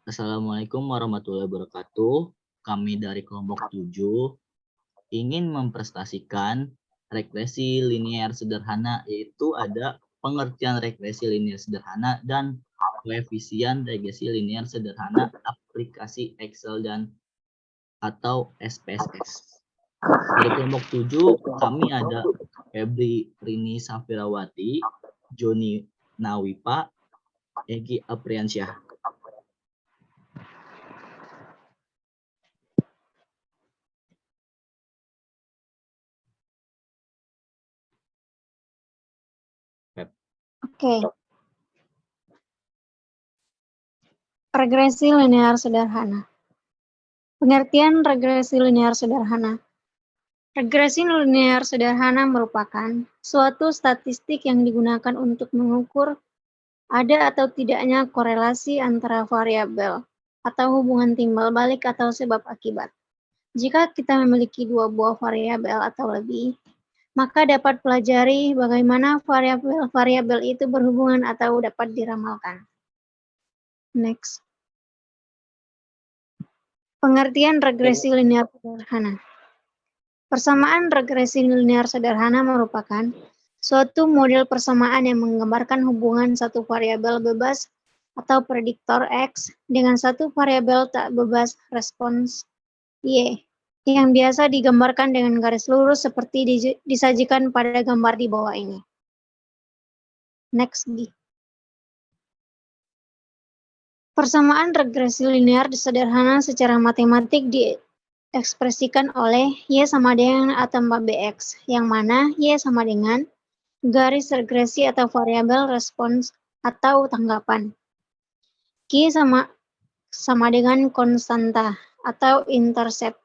Assalamualaikum warahmatullahi wabarakatuh. Kami dari kelompok 7 ingin mempresentasikan regresi linear sederhana, yaitu ada pengertian regresi linear sederhana dan koefisien regresi linear sederhana aplikasi Excel dan atau SPSS. Dari kelompok 7 kami ada Febri Rini Safirawati, Joni Nawipa, Egi Apriansyah. Oke. Regresi linear sederhana. Pengertian regresi linear sederhana. Regresi linear sederhana merupakan suatu statistik yang digunakan untuk mengukur ada atau tidaknya korelasi antara variabel atau hubungan timbal balik atau sebab akibat. Jika kita memiliki dua buah variabel atau lebih, maka dapat pelajari bagaimana variabel-variabel itu berhubungan atau dapat diramalkan. Next. Pengertian regresi linear sederhana. Persamaan regresi linear sederhana merupakan suatu model persamaan yang menggambarkan hubungan satu variabel bebas atau prediktor X dengan satu variabel tak bebas respons Y, yang biasa digambarkan dengan garis lurus seperti disajikan pada gambar di bawah ini. Next. Persamaan regresi linear sederhana secara matematik diekspresikan oleh Y sama dengan A tambah BX, yang mana Y sama dengan garis regresi atau variabel respons atau tanggapan. Q sama dengan konstanta atau intercept,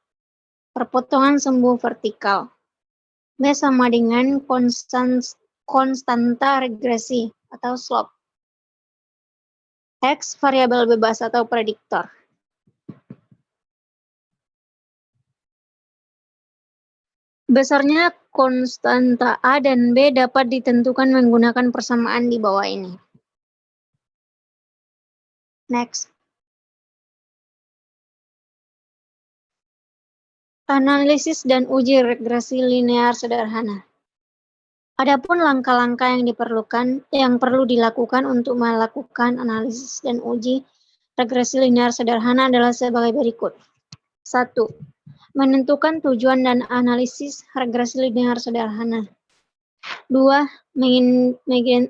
perpotongan sumbu vertikal. B sama dengan konstanta regresi atau slope. X variabel bebas atau prediktor. Besarnya konstanta A dan B dapat ditentukan menggunakan persamaan di bawah ini. Next. Analisis dan uji regresi linear sederhana. Adapun langkah-langkah yang perlu dilakukan untuk melakukan analisis dan uji regresi linear sederhana adalah sebagai berikut. 1. Menentukan tujuan dan analisis regresi linear sederhana. 2.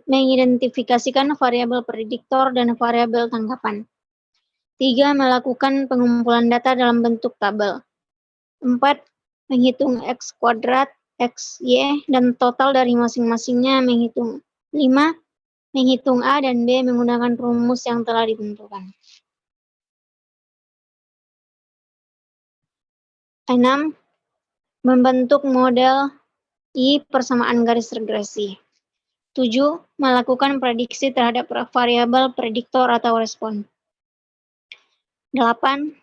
Mengidentifikasikan variabel prediktor dan variabel tanggapan. 3. Melakukan pengumpulan data dalam bentuk tabel. 4. Menghitung X kuadrat, X, Y, dan total dari masing-masingnya menghitung. 5. Menghitung A dan B menggunakan rumus yang telah ditentukan. 6. Membentuk model I persamaan garis regresi. 7. Melakukan prediksi terhadap variabel prediktor atau respon. 8.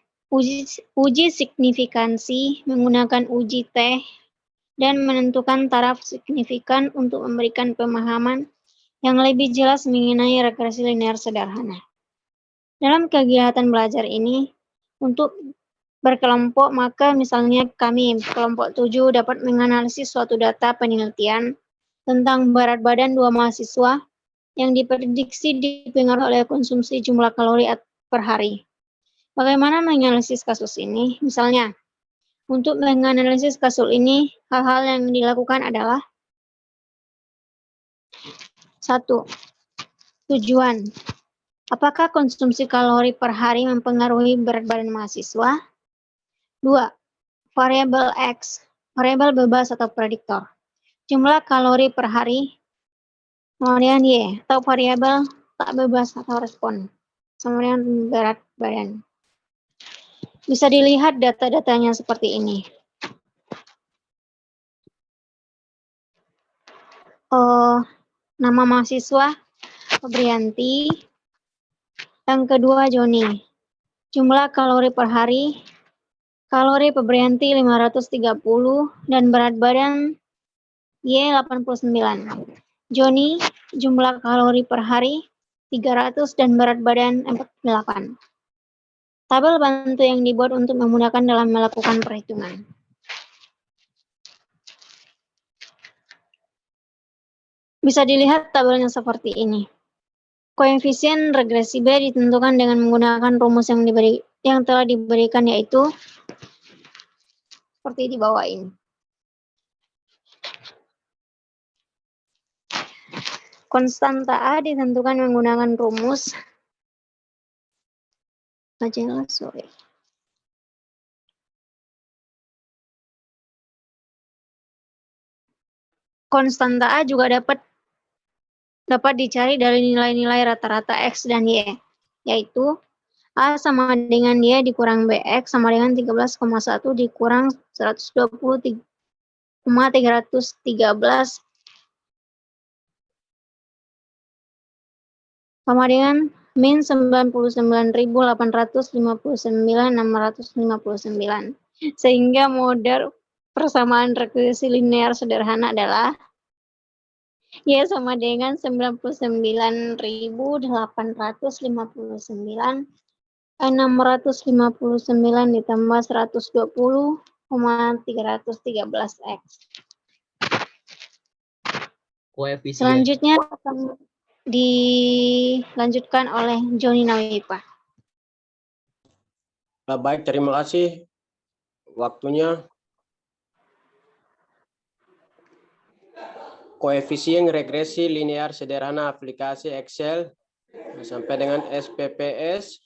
Uji signifikansi menggunakan uji T dan menentukan taraf signifikan untuk memberikan pemahaman yang lebih jelas mengenai regresi linear sederhana. Dalam kegiatan belajar ini, untuk berkelompok, maka misalnya kami, kelompok 7, dapat menganalisis suatu data penelitian tentang berat badan 2 mahasiswa yang diprediksi dipengaruhi oleh konsumsi jumlah kalori per hari. Bagaimana menganalisis kasus ini? Misalnya, untuk menganalisis kasus ini, hal-hal yang dilakukan adalah 1. Tujuan. Apakah konsumsi kalori per hari mempengaruhi berat badan mahasiswa? 2. Variabel X, variabel bebas atau prediktor. Jumlah kalori per hari. Kemudian Y, atau variabel tak bebas atau respon. Kemudian berat badan. Bisa dilihat data-datanya seperti ini. Nama mahasiswa Febrianti. Yang kedua Joni. Jumlah kalori per hari. Kalori Febrianti 530 dan berat badan Y 89. Joni, jumlah kalori per hari. 300 dan berat badan 48. Tabel bantu yang dibuat untuk memudahkan dalam melakukan perhitungan. Bisa dilihat tabelnya seperti ini. Koefisien regresi B ditentukan dengan menggunakan rumus yang telah diberikan, yaitu seperti di bawah ini. Konstanta A ditentukan menggunakan rumus Konstanta A juga dapat dicari dari nilai-nilai rata-rata X dan Y, yaitu A sama dengan Y dikurang BX sama dengan 13,1 dikurang 120,313 sama dengan min 99.859.659. Sehingga model persamaan regresi linear sederhana adalah Y sama dengan 99.859 659 ditambah 120,313 X. Koefisien Selanjutnya akan dilanjutkan oleh Joni Nawipa. Baik, terima kasih waktunya. Koefisien regresi linear sederhana aplikasi Excel sampai dengan SPPS.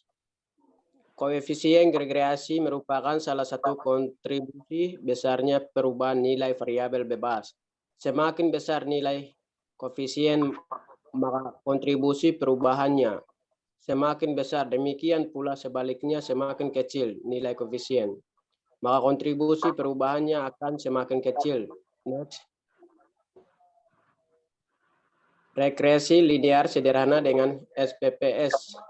Koefisien regresi merupakan salah satu kontribusi besarnya perubahan nilai variabel bebas. Semakin besar nilai koefisien, maka kontribusi perubahannya semakin besar. Demikian pula sebaliknya, semakin kecil nilai koefisien, maka kontribusi perubahannya akan semakin kecil. Next. Regresi linear sederhana dengan SPPS.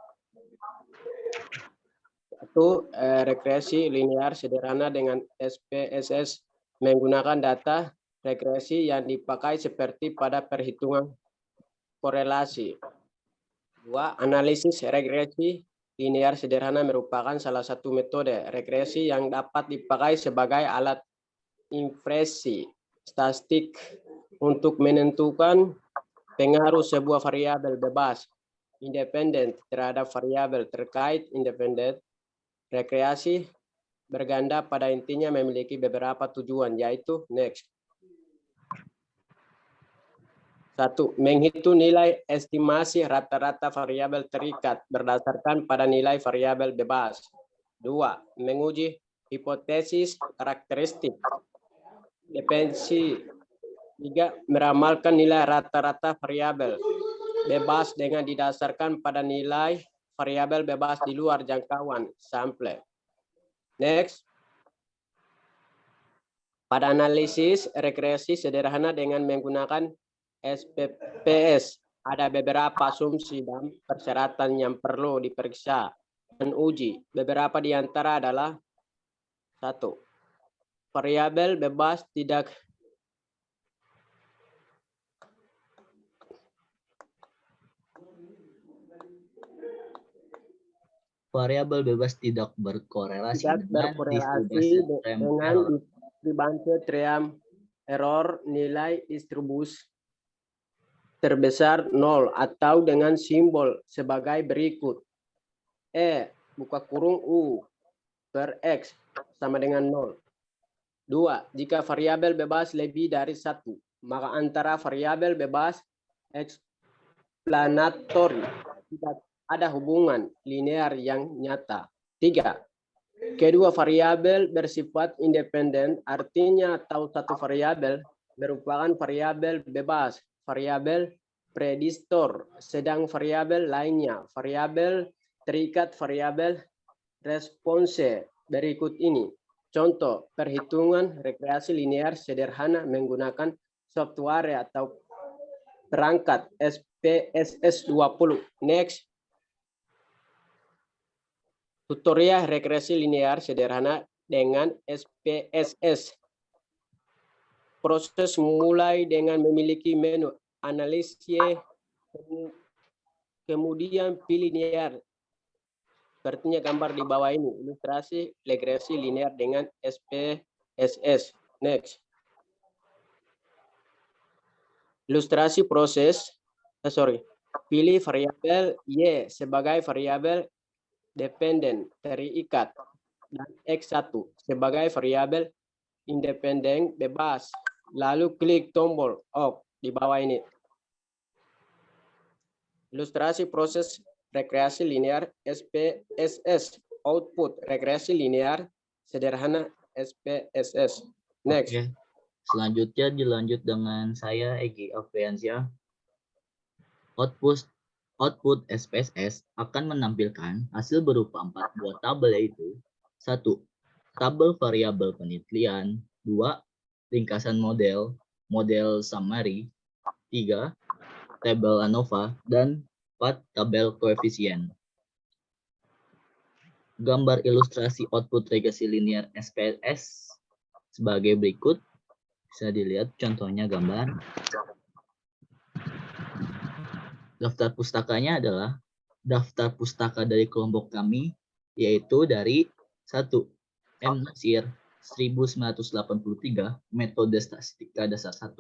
Regresi linear sederhana dengan SPSS menggunakan data regresi yang dipakai seperti pada perhitungan korelasi. 2. Analisis regresi linear sederhana merupakan salah satu metode regresi yang dapat dipakai sebagai alat inferensi statistik untuk menentukan pengaruh sebuah variabel bebas independen terhadap variabel terkait independen. Regresi berganda pada intinya memiliki beberapa tujuan, yaitu next. 1. Menghitung nilai estimasi rata-rata variabel terikat berdasarkan pada nilai variabel bebas. 2. Menguji hipotesis karakteristik dependensi. 3. Meramalkan nilai rata-rata variabel bebas dengan didasarkan pada nilai variabel bebas di luar jangkauan sampel. Next. Pada analisis regresi sederhana dengan menggunakan SPPS, ada beberapa asumsi dan persyaratan yang perlu diperiksa dan uji. Beberapa di antara adalah 1. Variabel bebas tidak berkorelasi dengan distribusi triam error nilai distribusi terbesar 0 atau dengan simbol sebagai berikut. Buka kurung U per X sama dengan 0. 2. Jika variabel bebas lebih dari 1, maka antara variabel bebas explanatori tidak ada hubungan linear yang nyata. 3. Kedua variabel bersifat independen, artinya tahu satu variabel merupakan variabel bebas, variabel prediktor, sedang variabel lainnya, variabel terikat, variabel response. Berikut ini contoh perhitungan regresi linear sederhana menggunakan software atau perangkat SPSS 20. Next. Tutorial regresi linear sederhana dengan SPSS. Proses mulai dengan memiliki menu analisis, Kemudian pilih linear. Sepertinya gambar di bawah ini, ilustrasi regresi linear dengan SPSS. Next. Ilustrasi proses, pilih variabel Y sebagai variabel dependen terikat dan X1 sebagai variabel independen bebas. Lalu klik tombol OK di bawah ini. Ilustrasi proses regresi linear SPSS. Output regresi linear sederhana SPSS. Next. Oke. Selanjutnya dilanjut dengan saya Egy Alfiansyah. Output SPSS akan menampilkan hasil berupa 4 buah tabel, yaitu 1. Tabel variabel penelitian, 2. Ringkasan model summary, 3. Tabel ANOVA, dan 4. Tabel koefisien. Gambar ilustrasi output regresi linear SPSS sebagai berikut. Bisa dilihat contohnya gambar. Daftar pustakanya adalah daftar pustaka dari kelompok kami, yaitu dari 1. M. Nasir 1983, metode statistika dasar 1,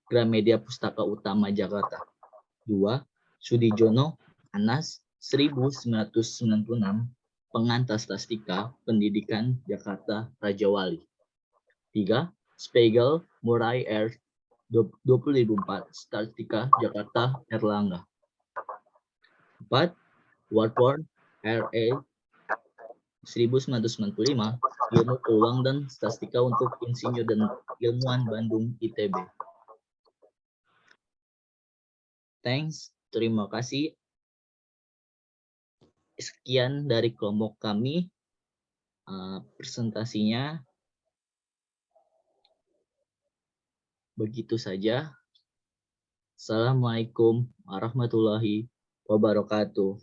Gramedia Pustaka Utama Jakarta. 2. Sudijono Anas 1996, pengantar statistika pendidikan Jakarta Raja Wali. 3. Spiegel Murray R 2004, statistika Jakarta Erlangga. 4. Warburg R.A. 1995, ilmu keuangan dan statistika untuk insinyur dan ilmuwan Bandung ITB. Thanks, terima kasih. Sekian dari kelompok kami presentasinya. Begitu saja. Assalamualaikum warahmatullahi wabarakatuh.